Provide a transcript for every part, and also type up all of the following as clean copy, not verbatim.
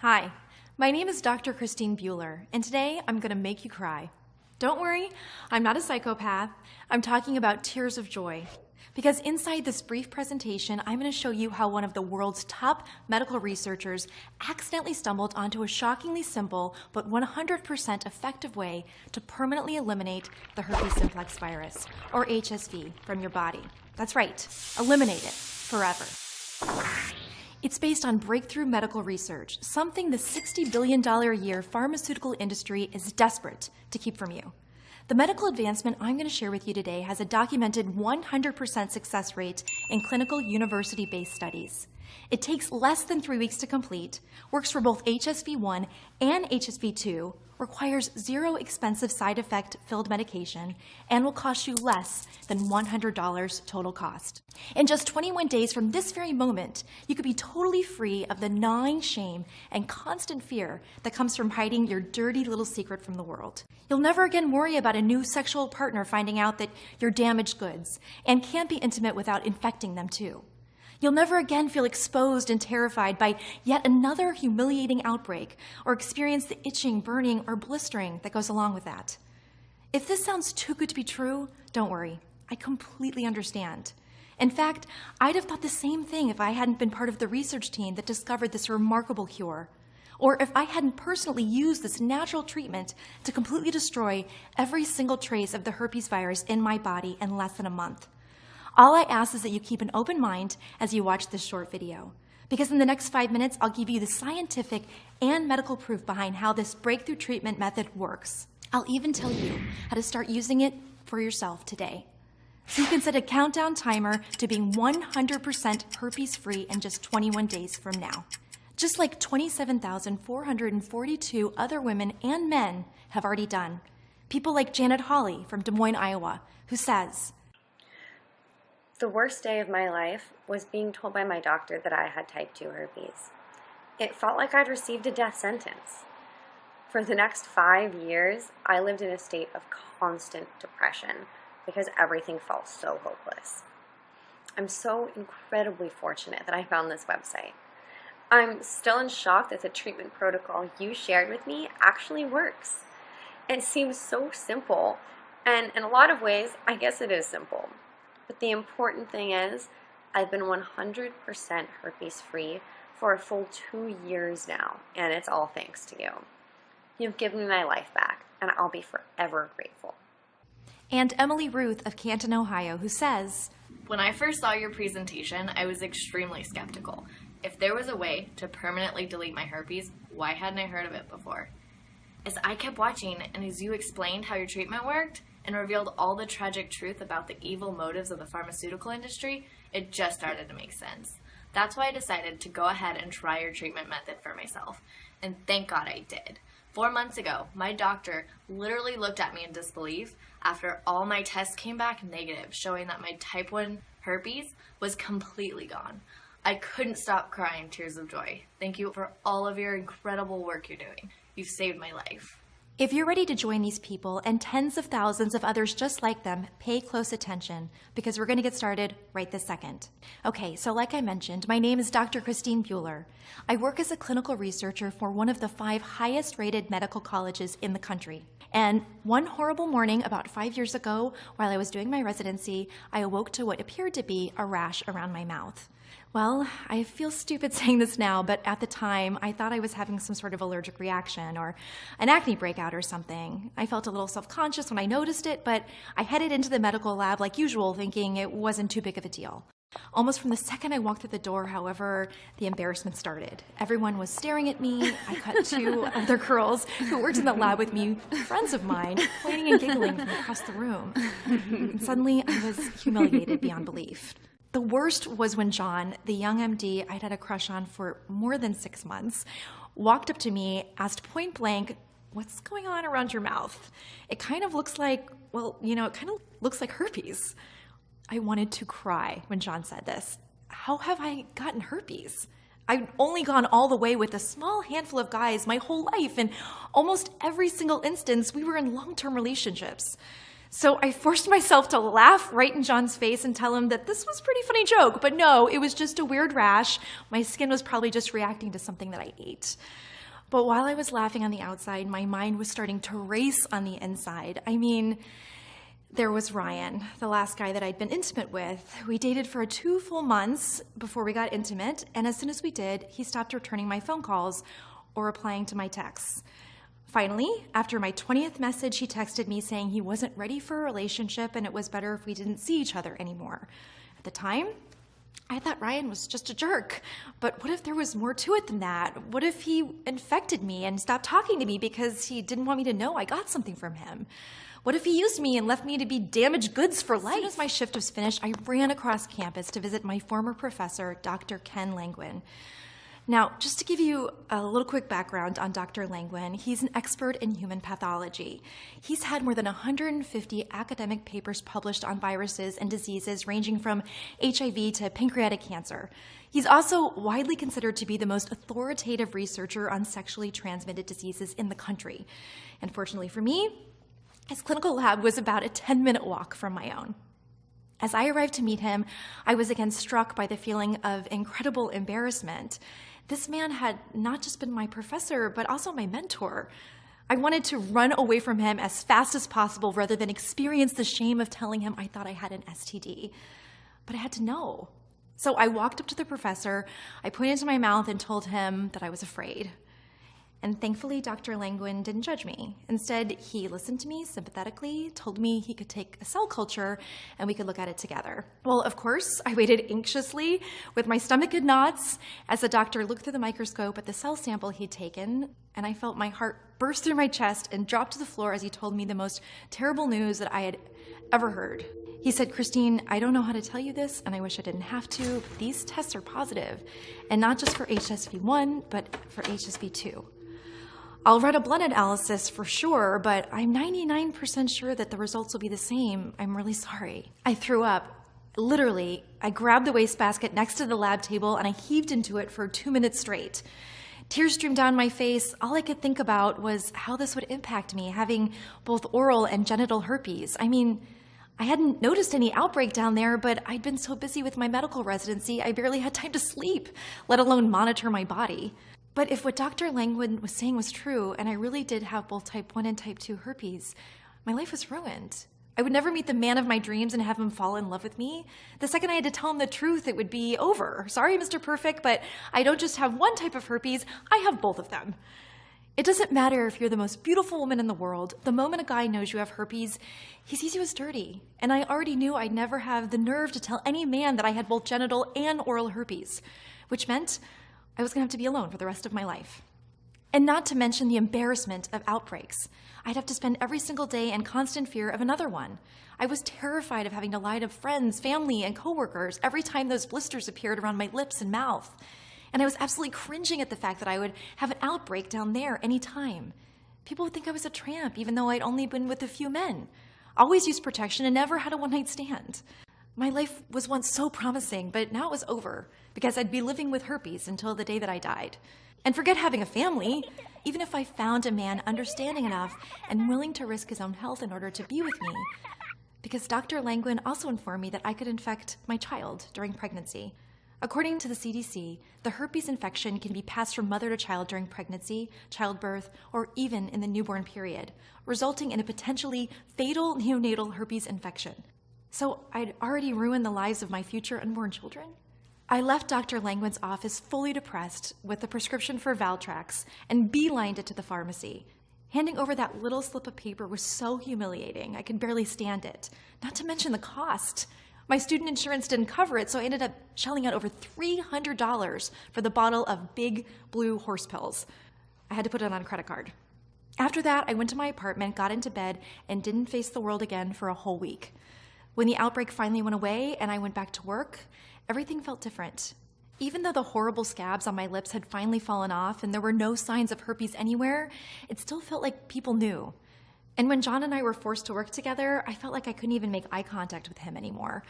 Hi, my name is Dr. Christine Bueller, and today I'm going to make you cry. Don't worry, I'm not a psychopath. I'm talking about tears of joy. Because inside this brief presentation, I'm going to show you how one of the world's top medical researchers accidentally stumbled onto a shockingly simple but 100% effective way to permanently eliminate the herpes simplex virus, or HSV, from your body. That's right, eliminate it forever. It's based on breakthrough medical research, something the $60 billion a year pharmaceutical industry is desperate to keep from you. The medical advancement I'm going to share with you today has a documented 100% success rate in clinical university-based studies. It takes less than 3 weeks to complete, works for both HSV-1 and HSV-2, requires zero expensive side effect filled medication, and will cost you less than $100 total cost. In just 21 days from this very moment, you could be totally free of the gnawing shame and constant fear that comes from hiding your dirty little secret from the world. You'll never again worry about a new sexual partner finding out that you're damaged goods and can't be intimate without infecting them too. You'll never again feel exposed and terrified by yet another humiliating outbreak or experience the itching, burning, or blistering that goes along with that. If this sounds too good to be true, don't worry. I completely understand. In fact, I'd have thought the same thing if I hadn't been part of the research team that discovered this remarkable cure, or if I hadn't personally used this natural treatment to completely destroy every single trace of the herpes virus in my body in less than a month. All I ask is that you keep an open mind as you watch this short video, because in the next 5 minutes, I'll give you the scientific and medical proof behind how this breakthrough treatment method works. I'll even tell you how to start using it for yourself today. So you can set a countdown timer to being 100% herpes-free in just 21 days from now. Just like 27,442 other women and men have already done. People like Janet Hawley from Des Moines, Iowa, who says, "The worst day of my life was being told by my doctor that I had type 2 herpes. It felt like I'd received a death sentence. For the next 5 years, I lived in a state of constant depression because everything felt so hopeless. I'm so incredibly fortunate that I found this website. I'm still in shock that the treatment protocol you shared with me actually works. It seems so simple, and in a lot of ways, I guess it is simple. But the important thing is, I've been 100% herpes-free for a full 2 years now, and it's all thanks to you. You've given me my life back, and I'll be forever grateful." And Emily Ruth of Canton, Ohio, who says, "When I first saw your presentation, I was extremely skeptical. If there was a way to permanently delete my herpes, why hadn't I heard of it before? As I kept watching, and as you explained how your treatment worked, and revealed all the tragic truth about the evil motives of the pharmaceutical industry, it just started to make sense. That's why I decided to go ahead and try your treatment method for myself. And thank God I did. 4 months ago, my doctor literally looked at me in disbelief after all my tests came back negative, showing that my type 1 herpes was completely gone. I couldn't stop crying tears of joy. Thank you for all of your incredible work you're doing. You've saved my life." If you're ready to join these people and tens of thousands of others just like them, pay close attention because we're going to get started right this second. Okay, so like I mentioned, my name is Dr. Christine Bueller. I work as a clinical researcher for one of the 5 highest rated medical colleges in the country. And one horrible morning about 5 years ago, while I was doing my residency, I awoke to what appeared to be a rash around my mouth. Well, I feel stupid saying this now, but at the time, I thought I was having some sort of allergic reaction or an acne breakout or something. I felt a little self-conscious when I noticed it, but I headed into the medical lab like usual, thinking it wasn't too big of a deal. Almost from the second I walked through the door, however, the embarrassment started. Everyone was staring at me. I cut 2 other girls who worked in the lab with me, friends of mine, pointing and giggling from across the room. And suddenly, I was humiliated beyond belief. The worst was when John, the young MD I'd had a crush on for more than 6 months, walked up to me, asked point blank, "What's going on around your mouth? It kind of looks like, well, it kind of looks like herpes." I wanted to cry when John said this. How have I gotten herpes? I'd only gone all the way with a small handful of guys my whole life, and almost every single instance we were in long-term relationships. So I forced myself to laugh right in John's face and tell him that this was a pretty funny joke, but no, it was just a weird rash. My skin was probably just reacting to something that I ate. But while I was laughing on the outside, my mind was starting to race on the inside. I mean, there was Ryan, the last guy that I'd been intimate with. We dated for 2 full months before we got intimate, and as soon as we did, he stopped returning my phone calls or replying to my texts. Finally, after my 20th message, he texted me saying he wasn't ready for a relationship and it was better if we didn't see each other anymore. At the time, I thought Ryan was just a jerk. But what if there was more to it than that? What if he infected me and stopped talking to me because he didn't want me to know I got something from him? What if he used me and left me to be damaged goods for life? As soon as my shift was finished, I ran across campus to visit my former professor, Dr. Ken Langwin. Now, just to give you a little quick background on Dr. Langwin, he's an expert in human pathology. He's had more than 150 academic papers published on viruses and diseases ranging from HIV to pancreatic cancer. He's also widely considered to be the most authoritative researcher on sexually transmitted diseases in the country. And fortunately for me, his clinical lab was about a 10-minute walk from my own. As I arrived to meet him, I was again struck by the feeling of incredible embarrassment. This man had not just been my professor, but also my mentor. I wanted to run away from him as fast as possible rather than experience the shame of telling him I thought I had an STD. But I had to know. So I walked up to the professor, I pointed to my mouth and told him that I was afraid. And thankfully, Dr. Langwin didn't judge me. Instead, he listened to me sympathetically, told me he could take a cell culture and we could look at it together. Well, of course, I waited anxiously with my stomach in knots as the doctor looked through the microscope at the cell sample he'd taken, and I felt my heart burst through my chest and drop to the floor as he told me the most terrible news that I had ever heard. He said, "Christine, I don't know how to tell you this, and I wish I didn't have to, but these tests are positive, and not just for HSV1, but for HSV2. I'll run a blood analysis for sure, but I'm 99% sure that the results will be the same. I'm really sorry." I threw up. Literally, I grabbed the wastebasket next to the lab table and I heaved into it for 2 minutes straight. Tears streamed down my face. All I could think about was how this would impact me, having both oral and genital herpes. I mean, I hadn't noticed any outbreak down there, but I'd been so busy with my medical residency, I barely had time to sleep, let alone monitor my body. But if what Dr. Langwin was saying was true, and I really did have both type 1 and type 2 herpes, my life was ruined. I would never meet the man of my dreams and have him fall in love with me. The second I had to tell him the truth, it would be over. Sorry, Mr. Perfect, but I don't just have one type of herpes, I have both of them. It doesn't matter if you're the most beautiful woman in the world. The moment a guy knows you have herpes, he sees you as dirty. And I already knew I'd never have the nerve to tell any man that I had both genital and oral herpes, which meant I was going to have to be alone for the rest of my life. And not to mention the embarrassment of outbreaks. I'd have to spend every single day in constant fear of another one. I was terrified of having to lie to friends, family, and coworkers every time those blisters appeared around my lips and mouth. And I was absolutely cringing at the fact that I would have an outbreak down there any time. People would think I was a tramp, even though I'd only been with a few men. Always used protection and never had a one-night stand. My life was once so promising, but now it was over, because I'd be living with herpes until the day that I died. And forget having a family. Even if I found a man understanding enough and willing to risk his own health in order to be with me, because Dr. Langwin also informed me that I could infect my child during pregnancy. According to the CDC, the herpes infection can be passed from mother to child during pregnancy, childbirth, or even in the newborn period, resulting in a potentially fatal neonatal herpes infection. So I'd already ruined the lives of my future unborn children? I left Dr. Langwin's office fully depressed with a prescription for Valtrex and beelined it to the pharmacy. Handing over that little slip of paper was so humiliating, I could barely stand it, not to mention the cost. My student insurance didn't cover it, so I ended up shelling out over $300 for the bottle of big blue horse pills. I had to put it on a credit card. After that, I went to my apartment, got into bed, and didn't face the world again for a whole week. When the outbreak finally went away and I went back to work, everything felt different. Even though the horrible scabs on my lips had finally fallen off and there were no signs of herpes anywhere, it still felt like people knew. And when John and I were forced to work together, I felt like I couldn't even make eye contact with him anymore.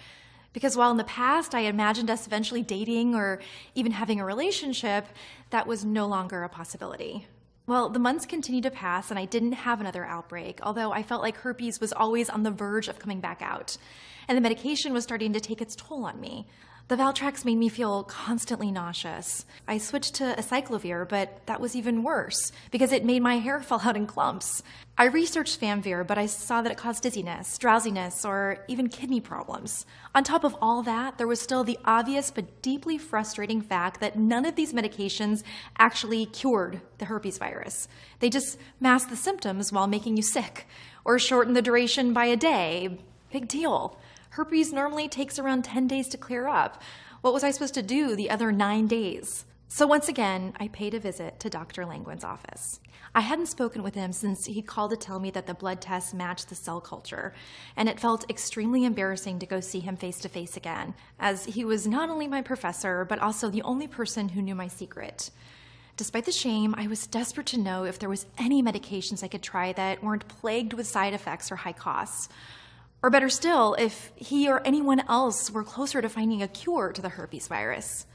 Because while in the past I imagined us eventually dating or even having a relationship, that was no longer a possibility. Well, the months continued to pass and I didn't have another outbreak, although I felt like herpes was always on the verge of coming back out. And the medication was starting to take its toll on me. The Valtrex made me feel constantly nauseous. I switched to acyclovir, but that was even worse because it made my hair fall out in clumps. I researched Famvir, but I saw that it caused dizziness, drowsiness, or even kidney problems. On top of all that, there was still the obvious but deeply frustrating fact that none of these medications actually cured the herpes virus. They just masked the symptoms while making you sick, or shortened the duration by a day. Big deal. Herpes normally takes around 10 days to clear up. What was I supposed to do the other 9 days? So once again, I paid a visit to Dr. Langwin's office. I hadn't spoken with him since he called to tell me that the blood tests matched the cell culture, and it felt extremely embarrassing to go see him face to face again, as he was not only my professor, but also the only person who knew my secret. Despite the shame, I was desperate to know if there was any medications I could try that weren't plagued with side effects or high costs. Or better still, if he or anyone else were closer to finding a cure to the herpes virus.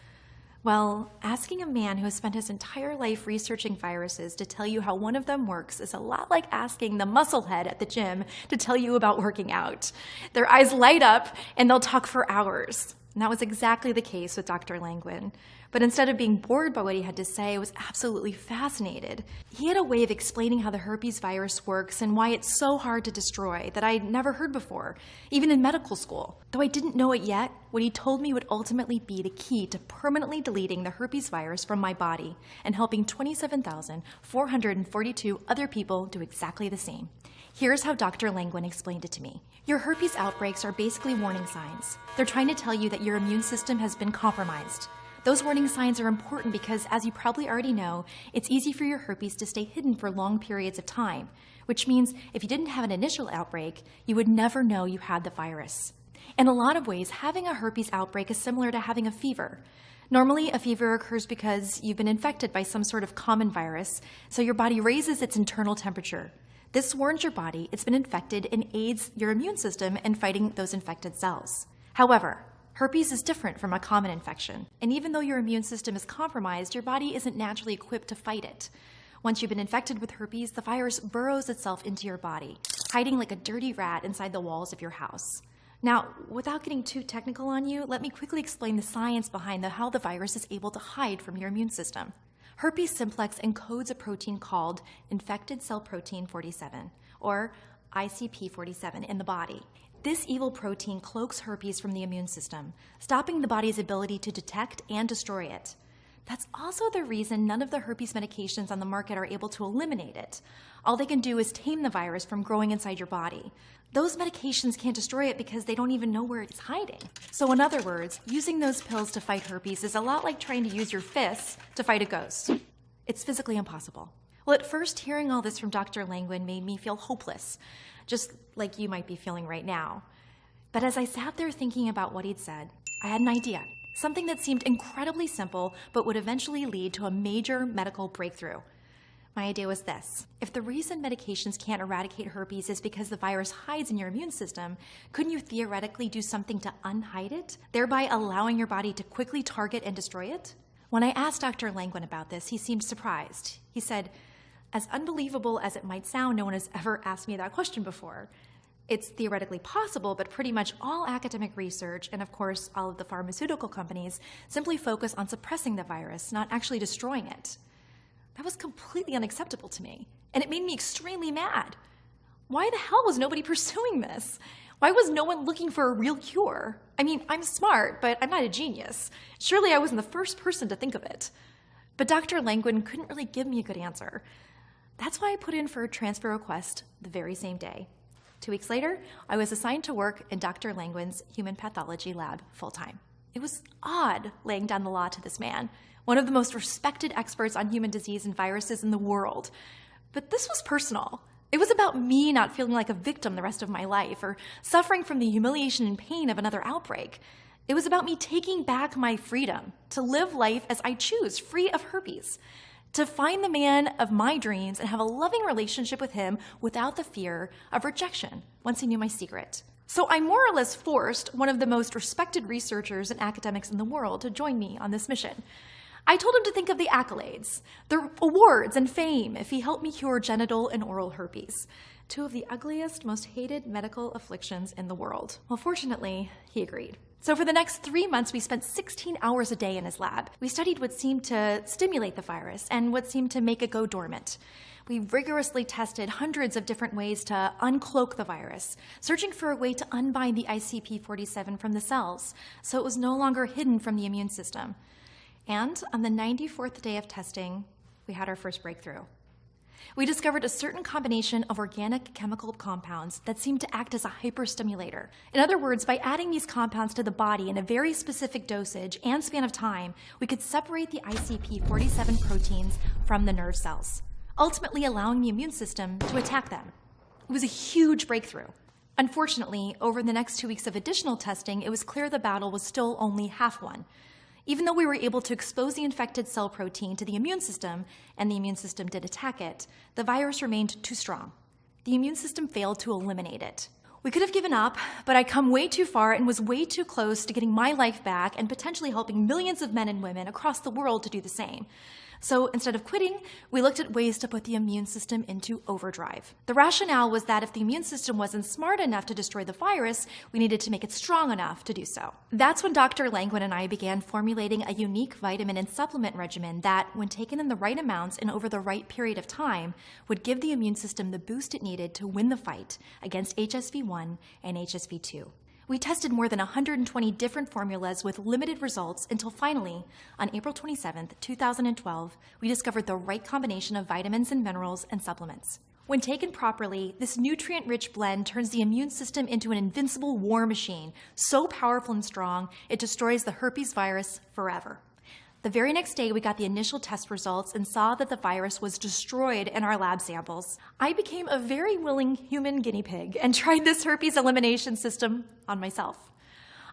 Well, asking a man who has spent his entire life researching viruses to tell you how one of them works is a lot like asking the musclehead at the gym to tell you about working out. Their eyes light up and they'll talk for hours. And that was exactly the case with Dr. Langwin. But instead of being bored by what he had to say, I was absolutely fascinated. He had a way of explaining how the herpes virus works and why it's so hard to destroy that I'd never heard before, even in medical school. Though I didn't know it yet, what he told me would ultimately be the key to permanently deleting the herpes virus from my body and helping 27,442 other people do exactly the same. Here's how Dr. Langwin explained it to me. Your herpes outbreaks are basically warning signs. They're trying to tell you that your immune system has been compromised. Those warning signs are important because, as you probably already know, it's easy for your herpes to stay hidden for long periods of time, which means if you didn't have an initial outbreak, you would never know you had the virus. In a lot of ways, having a herpes outbreak is similar to having a fever. Normally, a fever occurs because you've been infected by some sort of common virus, so your body raises its internal temperature. This warns your body it's been infected and aids your immune system in fighting those infected cells. However, herpes is different from a common infection, and even though your immune system is compromised, your body isn't naturally equipped to fight it. Once you've been infected with herpes, the virus burrows itself into your body, hiding like a dirty rat inside the walls of your house. Now, without getting too technical on you, let me quickly explain the science behind how the virus is able to hide from your immune system. Herpes simplex encodes a protein called infected cell protein 47, or ICP47, in the body. This evil protein cloaks herpes from the immune system, stopping the body's ability to detect and destroy it. That's also the reason none of the herpes medications on the market are able to eliminate it. All they can do is tame the virus from growing inside your body. Those medications can't destroy it because they don't even know where it's hiding. So in other words, using those pills to fight herpes is a lot like trying to use your fists to fight a ghost. It's physically impossible. Well, at first, hearing all this from Dr. Langwin made me feel hopeless, just like you might be feeling right now. But as I sat there thinking about what he'd said, I had an idea. Something that seemed incredibly simple, but would eventually lead to a major medical breakthrough. My idea was this. If the reason medications can't eradicate herpes is because the virus hides in your immune system, couldn't you theoretically do something to unhide it, thereby allowing your body to quickly target and destroy it? When I asked Dr. Langwin about this, he seemed surprised. He said, "As unbelievable as it might sound, no one has ever asked me that question before. It's theoretically possible, but pretty much all academic research, and of course all of the pharmaceutical companies, simply focus on suppressing the virus, not actually destroying it." That was completely unacceptable to me, and it made me extremely mad. Why the hell was nobody pursuing this? Why was no one looking for a real cure? I mean, I'm smart, but I'm not a genius. Surely I wasn't the first person to think of it. But Dr. Langwin couldn't really give me a good answer. That's why I put in for a transfer request the very same day. 2 weeks later, I was assigned to work in Dr. Langwin's human pathology lab full-time. It was odd laying down the law to this man, one of the most respected experts on human disease and viruses in the world. But this was personal. It was about me not feeling like a victim the rest of my life or suffering from the humiliation and pain of another outbreak. It was about me taking back my freedom to live life as I choose, free of herpes, to find the man of my dreams and have a loving relationship with him without the fear of rejection once he knew my secret. So I more or less forced one of the most respected researchers and academics in the world to join me on this mission. I told him to think of the accolades, the awards and fame if he helped me cure genital and oral herpes, two of the ugliest, most hated medical afflictions in the world. Well, fortunately, he agreed. So for the next 3 months, we spent 16 hours a day in his lab. We studied what seemed to stimulate the virus and what seemed to make it go dormant. We rigorously tested hundreds of different ways to uncloak the virus, searching for a way to unbind the ICP47 from the cells, so it was no longer hidden from the immune system. And on the 94th day of testing, we had our first breakthrough. We discovered a certain combination of organic chemical compounds that seemed to act as a hyperstimulator. In other words, by adding these compounds to the body in a very specific dosage and span of time, we could separate the ICP47 proteins from the nerve cells, ultimately allowing the immune system to attack them. It was a huge breakthrough. Unfortunately, over the next 2 weeks of additional testing, it was clear the battle was still only half won. Even though we were able to expose the infected cell protein to the immune system, and the immune system did attack it, the virus remained too strong. The immune system failed to eliminate it. We could have given up, but I'd come way too far and was way too close to getting my life back and potentially helping millions of men and women across the world to do the same. So instead of quitting, we looked at ways to put the immune system into overdrive. The rationale was that if the immune system wasn't smart enough to destroy the virus, we needed to make it strong enough to do so. That's when Dr. Langwin and I began formulating a unique vitamin and supplement regimen that, when taken in the right amounts and over the right period of time, would give the immune system the boost it needed to win the fight against HSV-1 and HSV-2. We tested more than 120 different formulas with limited results until finally, on April 27, 2012, we discovered the right combination of vitamins and minerals and supplements. When taken properly, this nutrient-rich blend turns the immune system into an invincible war machine, so powerful and strong, it destroys the herpes virus forever. The very next day, we got the initial test results and saw that the virus was destroyed in our lab samples. I became a very willing human guinea pig and tried this herpes elimination system on myself.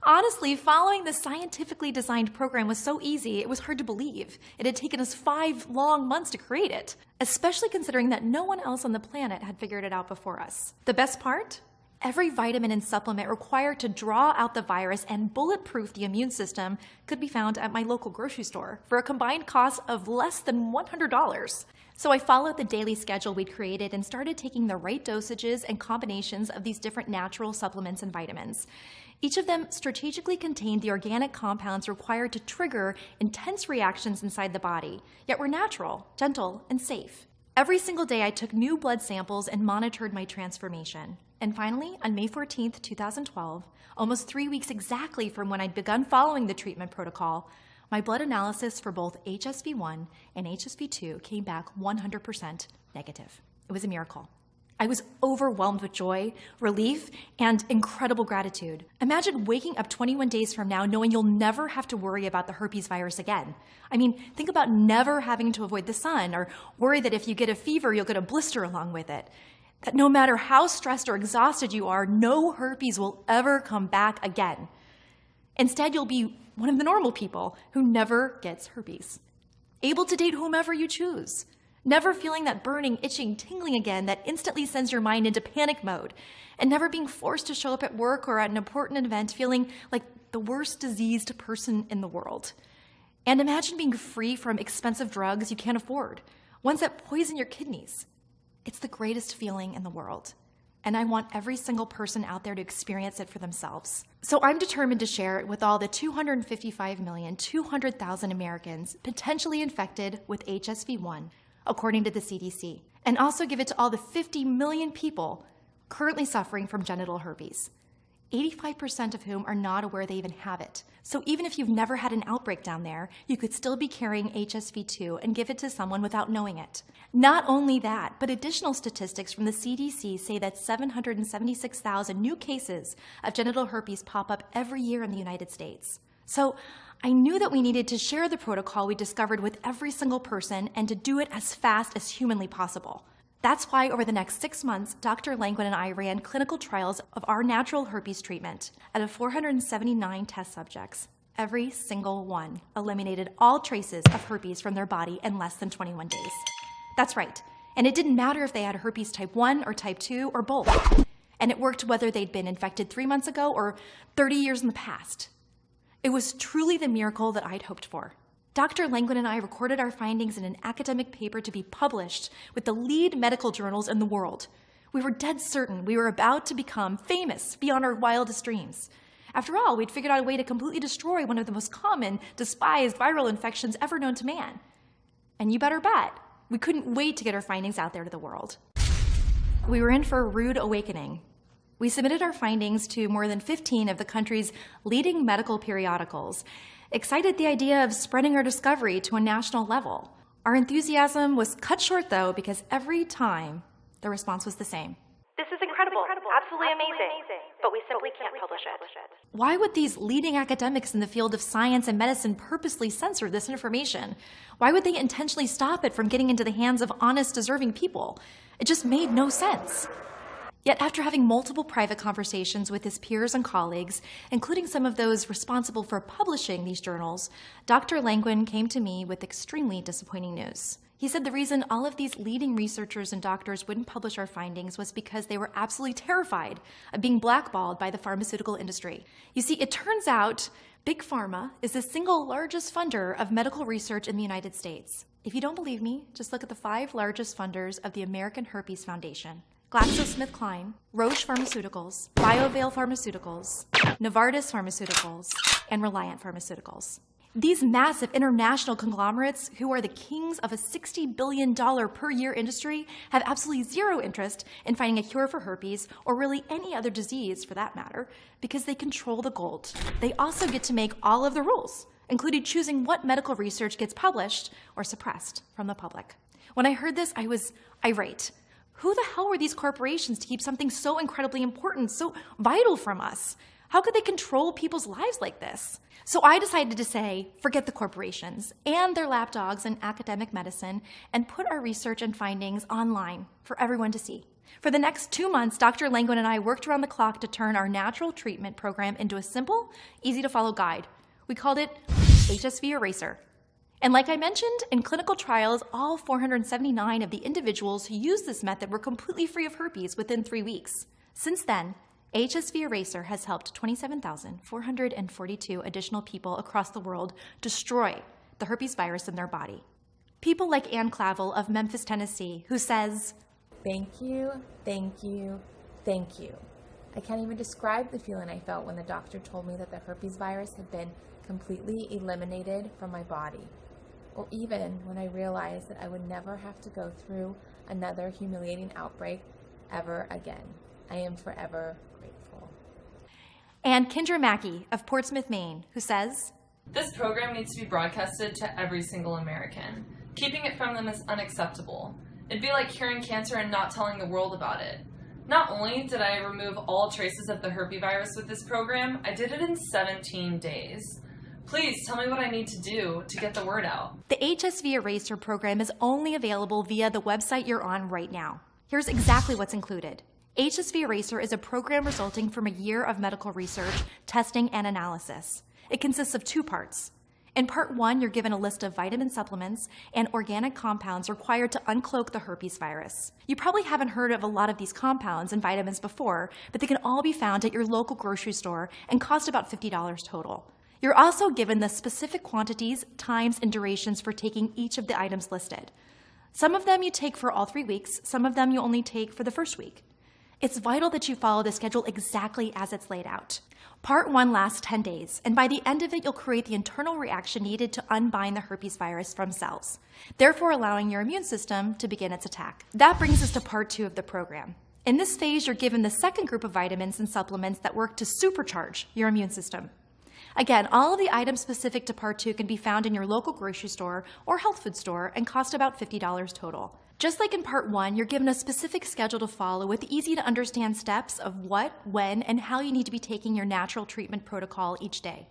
Honestly, following the scientifically designed program was so easy, it was hard to believe. It had taken us 5 long months to create it, especially considering that no one else on the planet had figured it out before us. The best part? Every vitamin and supplement required to draw out the virus and bulletproof the immune system could be found at my local grocery store for a combined cost of less than $100. So I followed the daily schedule we'd created and started taking the right dosages and combinations of these different natural supplements and vitamins. Each of them strategically contained the organic compounds required to trigger intense reactions inside the body, yet were natural, gentle, and safe. Every single day I took new blood samples and monitored my transformation. And finally, on May 14, 2012, almost 3 weeks exactly from when I'd begun following the treatment protocol, my blood analysis for both HSV-1 and HSV-2 came back 100% negative. It was a miracle. I was overwhelmed with joy, relief, and incredible gratitude. Imagine waking up 21 days from now knowing you'll never have to worry about the herpes virus again. I mean, think about never having to avoid the sun or worry that if you get a fever, you'll get a blister along with it. That no matter how stressed or exhausted you are, no herpes will ever come back again. Instead, you'll be one of the normal people who never gets herpes. Able to date whomever you choose. Never feeling that burning, itching, tingling again that instantly sends your mind into panic mode. And never being forced to show up at work or at an important event feeling like the worst diseased person in the world. And imagine being free from expensive drugs you can't afford, ones that poison your kidneys. It's the greatest feeling in the world, and I want every single person out there to experience it for themselves. So I'm determined to share it with all the 255,200,000 Americans potentially infected with HSV-1, according to the CDC, and also give it to all the 50 million people currently suffering from genital herpes, 85% of whom are not aware they even have it. So even if you've never had an outbreak down there, you could still be carrying HSV-2 and give it to someone without knowing it. Not only that, but additional statistics from the CDC say that 776,000 new cases of genital herpes pop up every year in the United States. So I knew that we needed to share the protocol we discovered with every single person and to do it as fast as humanly possible. That's why over the next 6 months, Dr. Langwin and I ran clinical trials of our natural herpes treatment out of 479 test subjects. Every single one eliminated all traces of herpes from their body in less than 21 days. That's right. And it didn't matter if they had herpes type 1 or type 2 or both. And it worked whether they'd been infected 3 months ago or 30 years in the past. It was truly the miracle that I'd hoped for. Dr. Langwin and I recorded our findings in an academic paper to be published with the lead medical journals in the world. We were dead certain we were about to become famous beyond our wildest dreams. After all, we'd figured out a way to completely destroy one of the most common, despised viral infections ever known to man. And you better bet, we couldn't wait to get our findings out there to the world. We were in for a rude awakening. We submitted our findings to more than 15 of the country's leading medical periodicals, excited at the idea of spreading our discovery to a national level. Our enthusiasm was cut short, though, because every time the response was the same. This is incredible. Absolutely amazing. But we simply can't publish it. Why would these leading academics in the field of science and medicine purposely censor this information? Why would they intentionally stop it from getting into the hands of honest, deserving people? It just made no sense. Yet after having multiple private conversations with his peers and colleagues, including some of those responsible for publishing these journals, Dr. Langwin came to me with extremely disappointing news. He said the reason all of these leading researchers and doctors wouldn't publish our findings was because they were absolutely terrified of being blackballed by the pharmaceutical industry. You see, it turns out Big Pharma is the single largest funder of medical research in the United States. If you don't believe me, just look at the 5 largest funders of the American Herpes Foundation: GlaxoSmithKline, Roche Pharmaceuticals, BioVale Pharmaceuticals, Novartis Pharmaceuticals, and Reliant Pharmaceuticals. These massive international conglomerates, who are the kings of a $60 billion per year industry, have absolutely zero interest in finding a cure for herpes, or really any other disease for that matter, because they control the gold. They also get to make all of the rules, including choosing what medical research gets published or suppressed from the public. When I heard this, I was irate. Who the hell were these corporations to keep something so incredibly important, so vital from us? How could they control people's lives like this? So I decided to say, forget the corporations and their lapdogs in academic medicine, and put our research and findings online for everyone to see. For the next 2 months, Dr. Langwin and I worked around the clock to turn our natural treatment program into a simple, easy-to-follow guide. We called it HSV Eraser. And like I mentioned, in clinical trials, all 479 of the individuals who used this method were completely free of herpes within 3 weeks. Since then, HSV Eraser has helped 27,442 additional people across the world destroy the herpes virus in their body. People like Ann Clavel of Memphis, Tennessee, who says, "Thank you, thank you, thank you. I can't even describe the feeling I felt when the doctor told me that the herpes virus had been completely eliminated from my body, or even when I realized that I would never have to go through another humiliating outbreak ever again. I am forever grateful." And Kendra Mackey of Portsmouth, Maine, who says, "This program needs to be broadcasted to every single American. Keeping it from them is unacceptable. It'd be like curing cancer and not telling the world about it. Not only did I remove all traces of the herpes virus with this program, I did it in 17 days. Please tell me what I need to do to get the word out." The HSV Eraser program is only available via the website you're on right now. Here's exactly what's included. HSV Eraser is a program resulting from a year of medical research, testing, and analysis. It consists of 2 parts. In part 1, you're given a list of vitamin supplements and organic compounds required to uncloak the herpes virus. You probably haven't heard of a lot of these compounds and vitamins before, but they can all be found at your local grocery store and cost about $50 total. You're also given the specific quantities, times, and durations for taking each of the items listed. Some of them you take for all 3 weeks, some of them you only take for the first week. It's vital that you follow the schedule exactly as it's laid out. Part 1 lasts 10 days, and by the end of it, you'll create the internal reaction needed to unbind the herpes virus from cells, therefore allowing your immune system to begin its attack. That brings us to part 2 of the program. In this phase, you're given the second group of vitamins and supplements that work to supercharge your immune system. Again, all of the items specific to part 2 can be found in your local grocery store or health food store and cost about $50 total. Just like in part 1, you're given a specific schedule to follow with easy to understand steps of what, when, and how you need to be taking your natural treatment protocol each day.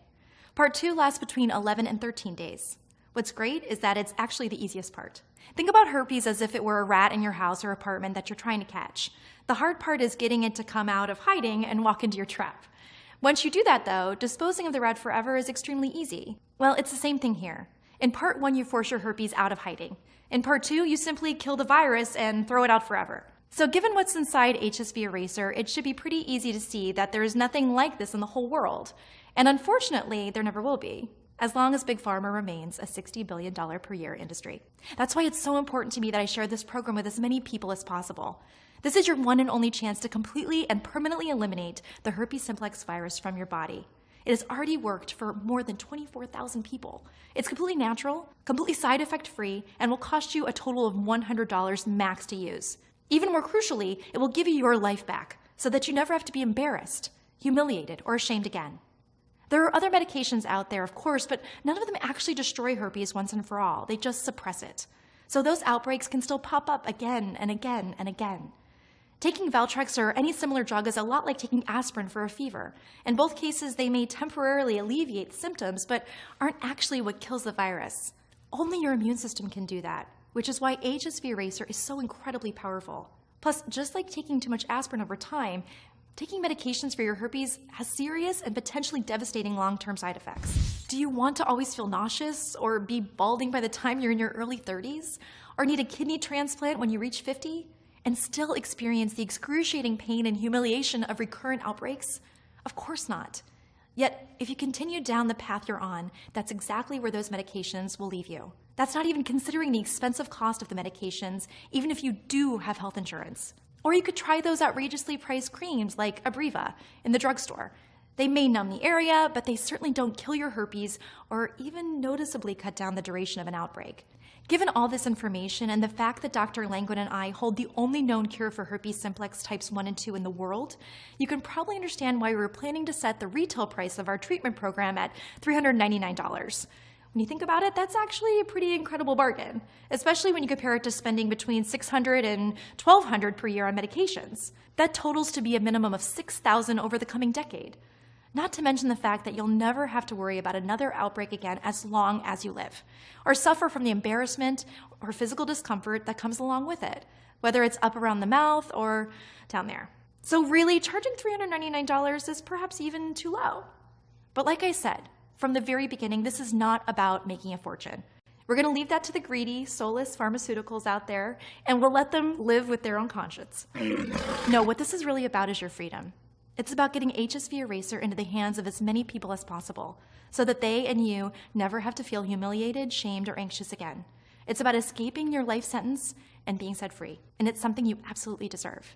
Part 2 lasts between 11 and 13 days. What's great is that it's actually the easiest part. Think about herpes as if it were a rat in your house or apartment that you're trying to catch. The hard part is getting it to come out of hiding and walk into your trap. Once you do that, though, disposing of the rat forever is extremely easy. Well, it's the same thing here. In part 1, you force your herpes out of hiding. In part 2, you simply kill the virus and throw it out forever. So given what's inside HSV Eraser, it should be pretty easy to see that there is nothing like this in the whole world. And unfortunately, there never will be. as long as Big Pharma remains a $60 billion per year industry. That's why it's so important to me that I share this program with as many people as possible. This is your one and only chance to completely and permanently eliminate the herpes simplex virus from your body. It has already worked for more than 24,000 people. It's completely natural, completely side effect free, and will cost you a total of $100 max to use. Even more crucially, it will give you your life back so that you never have to be embarrassed, humiliated, or ashamed again. There are other medications out there, of course, but none of them actually destroy herpes once and for all. They just suppress it. So those outbreaks can still pop up again and again and again. Taking Valtrex or any similar drug is a lot like taking aspirin for a fever. In both cases, they may temporarily alleviate the symptoms, but aren't actually what kills the virus. Only your immune system can do that, which is why HSV Eraser is so incredibly powerful. Plus, just like taking too much aspirin over time, taking medications for your herpes has serious and potentially devastating long-term side effects. Do you want to always feel nauseous or be balding by the time you're in your early 30s? Or need a kidney transplant when you reach 50? And still experience the excruciating pain and humiliation of recurrent outbreaks? Of course not. Yet, if you continue down the path you're on, that's exactly where those medications will leave you. That's not even considering the expensive cost of the medications, even if you do have health insurance. Or you could try those outrageously priced creams like Abreva in the drugstore. They may numb the area, but they certainly don't kill your herpes or even noticeably cut down the duration of an outbreak. Given all this information and the fact that Dr. Langwin and I hold the only known cure for herpes simplex types 1 and 2 in the world, you can probably understand why we were planning to set the retail price of our treatment program at $399. When you think about it, that's actually a pretty incredible bargain, especially when you compare it to spending between $600 and $1,200 per year on medications. That totals to be a minimum of $6,000 over the coming decade. Not to mention the fact that you'll never have to worry about another outbreak again as long as you live, or suffer from the embarrassment or physical discomfort that comes along with it, whether it's up around the mouth or down there. So really, charging $399 is perhaps even too low. But like I said, from the very beginning, this is not about making a fortune. We're going to leave that to the greedy, soulless pharmaceuticals out there, and we'll let them live with their own conscience. No, what this is really about is your freedom. It's about getting HSV Eraser into the hands of as many people as possible, so that they and you never have to feel humiliated, shamed, or anxious again. It's about escaping your life sentence and being set free, and it's something you absolutely deserve.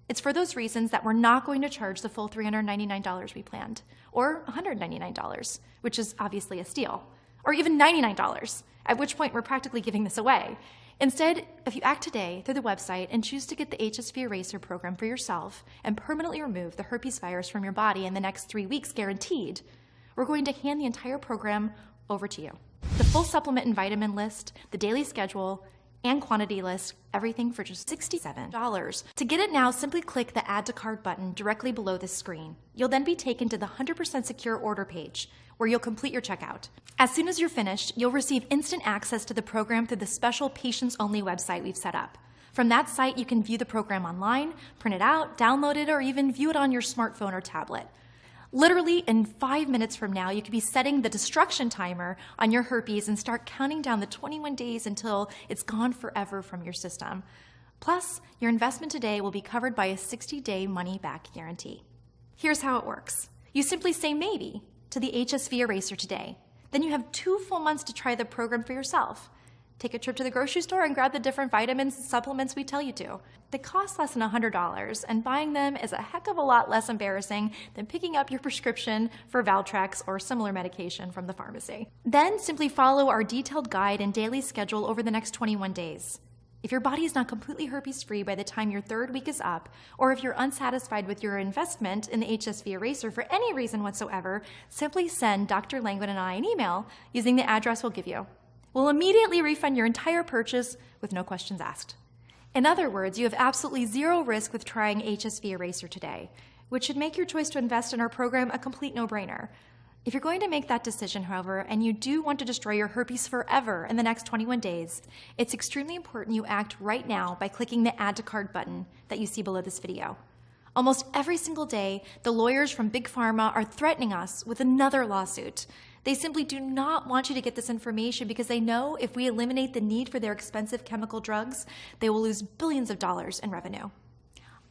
It's for those reasons that we're not going to charge the full $399 we planned, or $199, which is obviously a steal, or even $99, at which point we're practically giving this away. Instead, if you act today through the website and choose to get the HSV Eraser program for yourself and permanently remove the herpes virus from your body in the next 3 weeks guaranteed, we're going to hand the entire program over to you. The full supplement and vitamin list, the daily schedule, and quantity list, everything for just $67. To get it now, simply click the Add to Cart button directly below this screen. You'll then be taken to the 100% secure order page, where you'll complete your checkout. As soon as you're finished, you'll receive instant access to the program through the special patients-only website we've set up. From that site, you can view the program online, print it out, download it, or even view it on your smartphone or tablet. Literally, in 5 minutes from now, you could be setting the destruction timer on your herpes and start counting down the 21 days until it's gone forever from your system. Plus, your investment today will be covered by a 60-day money-back guarantee. Here's how it works. You simply say maybe to the HSV Eraser today. Then you have 2 full months to try the program for yourself. Take a trip to the grocery store and grab the different vitamins and supplements we tell you to. They cost less than $100, and buying them is a heck of a lot less embarrassing than picking up your prescription for Valtrex or similar medication from the pharmacy. Then simply follow our detailed guide and daily schedule over the next 21 days. If your body is not completely herpes-free by the time your 3rd week is up, or if you're unsatisfied with your investment in the HSV Eraser for any reason whatsoever, simply send Dr. Langwin and I an email using the address we'll give you. We'll immediately refund your entire purchase with no questions asked. In other words, you have absolutely zero risk with trying HSV Eraser today, which should make your choice to invest in our program a complete no-brainer. If you're going to make that decision, however, and you do want to destroy your herpes forever in the next 21 days, it's extremely important you act right now by clicking the Add to Cart button that you see below this video. Almost every single day, the lawyers from Big Pharma are threatening us with another lawsuit. They simply do not want you to get this information because they know if we eliminate the need for their expensive chemical drugs, they will lose billions of dollars in revenue.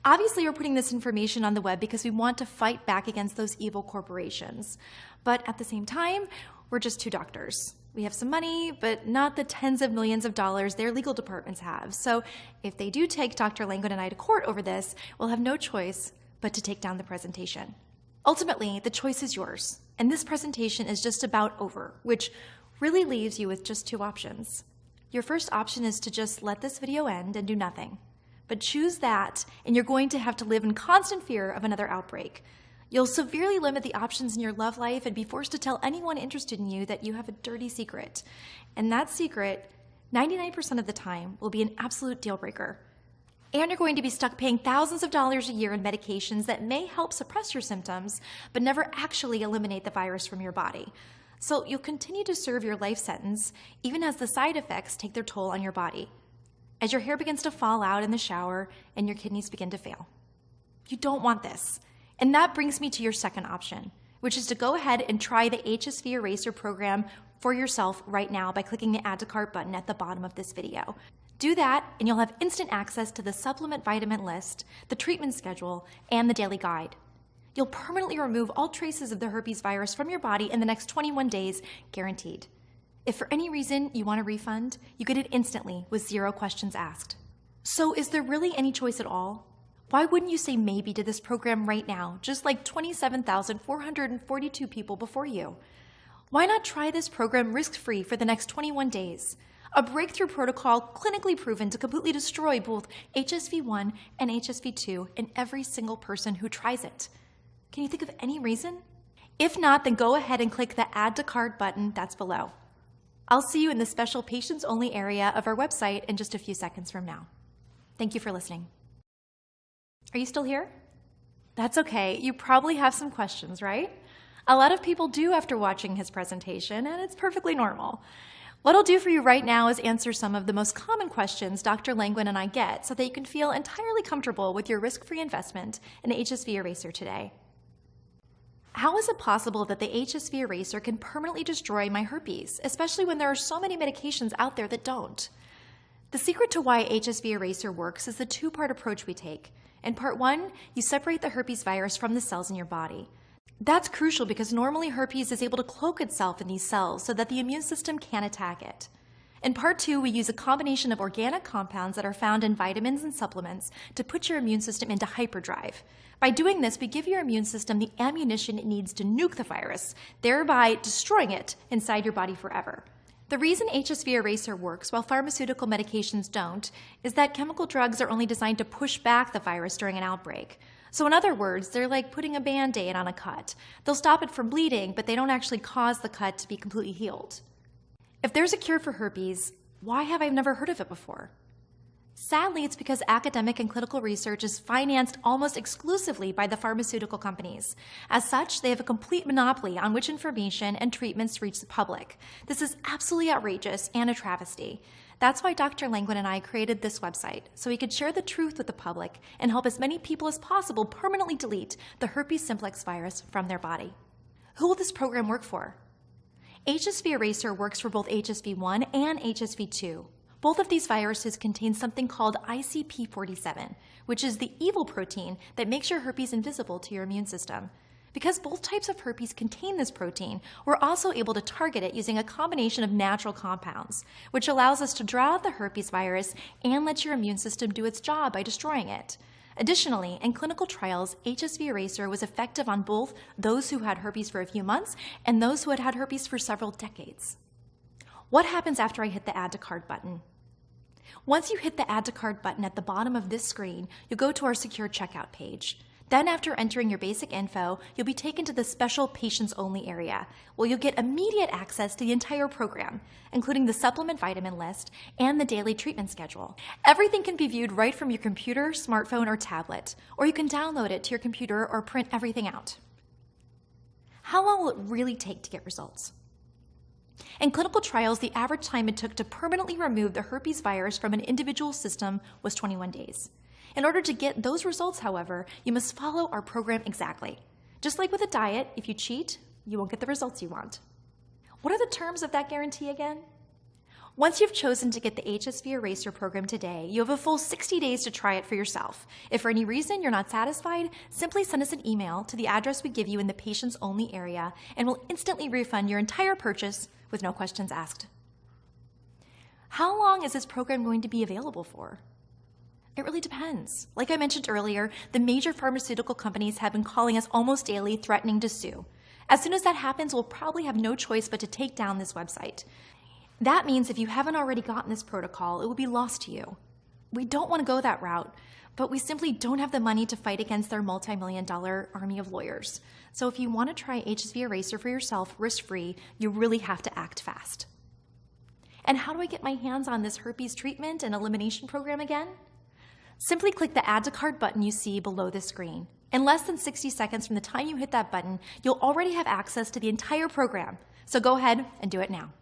Obviously, we're putting this information on the web because we want to fight back against those evil corporations. But at the same time, We're just two doctors. We have some money, but not the tens of millions of dollars their legal departments have. So if they do take Dr. Langwood and I to court over this, we'll have no choice but to take down the presentation. Ultimately, the choice is yours, and this presentation is just about over, which really leaves you with just two options. Your first option is to just let this video end and do nothing. But choose that, and you're going to have to live in constant fear of another outbreak. You'll severely limit the options in your love life and be forced to tell anyone interested in you that you have a dirty secret. And that secret, 99% of the time, will be an absolute deal breaker. And you're going to be stuck paying thousands of dollars a year in medications that may help suppress your symptoms, but never actually eliminate the virus from your body. So you'll continue to serve your life sentence, even as the side effects take their toll on your body, as your hair begins to fall out in the shower and your kidneys begin to fail. You don't want this. And that brings me to your second option, which is to go ahead and try the HSV Eraser program for yourself right now by clicking the Add to Cart button at the bottom of this video. Do that, and you'll have instant access to the supplement vitamin list, the treatment schedule, and the daily guide. You'll permanently remove all traces of the herpes virus from your body in the next 21 days, guaranteed. If for any reason you want a refund, you get it instantly with 0 questions asked. So is there really any choice at all? Why wouldn't you say maybe to this program right now, just like 27,442 people before you? Why not try this program risk-free for the next 21 days? A breakthrough protocol clinically proven to completely destroy both HSV1 and HSV2 in every single person who tries it. Can you think of any reason? If not, then go ahead and click the Add to Cart button that's below. I'll see you in the special patients-only area of our website in just a few seconds from now. Thank you for listening. Are you still here? That's okay. You probably have some questions, right? A lot of people do after watching his presentation, and it's perfectly normal. What I'll do for you right now is answer some of the most common questions Dr. Langwood and I get so that you can feel entirely comfortable with your risk-free investment in HSV Eraser today. How is it possible that the HSV Eraser can permanently destroy my herpes, especially when there are so many medications out there that don't? The secret to why HSV Eraser works is the two-part approach we take. In part 1, you separate the herpes virus from the cells in your body. That's crucial because normally herpes is able to cloak itself in these cells so that the immune system can't attack it. In part 2, we use a combination of organic compounds that are found in vitamins and supplements to put your immune system into hyperdrive. By doing this, we give your immune system the ammunition it needs to nuke the virus, thereby destroying it inside your body forever. The reason HSV Eraser works while pharmaceutical medications don't is that chemical drugs are only designed to push back the virus during an outbreak. So in other words, they're like putting a Band-Aid on a cut. They'll stop it from bleeding, but they don't actually cause the cut to be completely healed. If there's a cure for herpes, why have I never heard of it before? Sadly, it's because academic and clinical research is financed almost exclusively by the pharmaceutical companies. As such, they have a complete monopoly on which information and treatments reach the public. This is absolutely outrageous and a travesty. That's why Dr. Langwood and I created this website, so we could share the truth with the public and help as many people as possible permanently delete the herpes simplex virus from their body. Who will this program work for? HSV Eraser works for both HSV1 and HSV2. Both of these viruses contain something called ICP47, which is the evil protein that makes your herpes invisible to your immune system. Because both types of herpes contain this protein, we're also able to target it using a combination of natural compounds, which allows us to draw out the herpes virus and let your immune system do its job by destroying it. Additionally, in clinical trials, HSV Eraser was effective on both those who had herpes for a few months and those who had had herpes for several decades. What happens after I hit the Add to Cart button? Once you hit the Add to Cart button at the bottom of this screen, you'll go to our secure checkout page. Then after entering your basic info, you'll be taken to the special patients only area, where you'll get immediate access to the entire program, including the supplement vitamin list and the daily treatment schedule. Everything can be viewed right from your computer, smartphone, or tablet, or you can download it to your computer or print everything out. How long will it really take to get results? In clinical trials, the average time it took to permanently remove the herpes virus from an individual's system was 21 days. In order to get those results, however, you must follow our program exactly. Just like with a diet, if you cheat, you won't get the results you want. What are the terms of that guarantee again? Once you've chosen to get the HSV Eraser program today, you have a full 60 days to try it for yourself. If for any reason you're not satisfied, simply send us an email to the address we give you in the patients only area, and we'll instantly refund your entire purchase with no questions asked. How long is this program going to be available for? It really depends. Like I mentioned earlier, the major pharmaceutical companies have been calling us almost daily, threatening to sue. As soon as that happens, we'll probably have no choice but to take down this website. That means if you haven't already gotten this protocol, it will be lost to you. We don't want to go that route, but we simply don't have the money to fight against their multi-million-dollar army of lawyers. So if you want to try HSV Eraser for yourself, risk-free, you really have to act fast. And how do I get my hands on this herpes treatment and elimination program again? Simply click the Add to Cart button you see below the screen. In less than 60 seconds from the time you hit that button, you'll already have access to the entire program. So go ahead and do it now.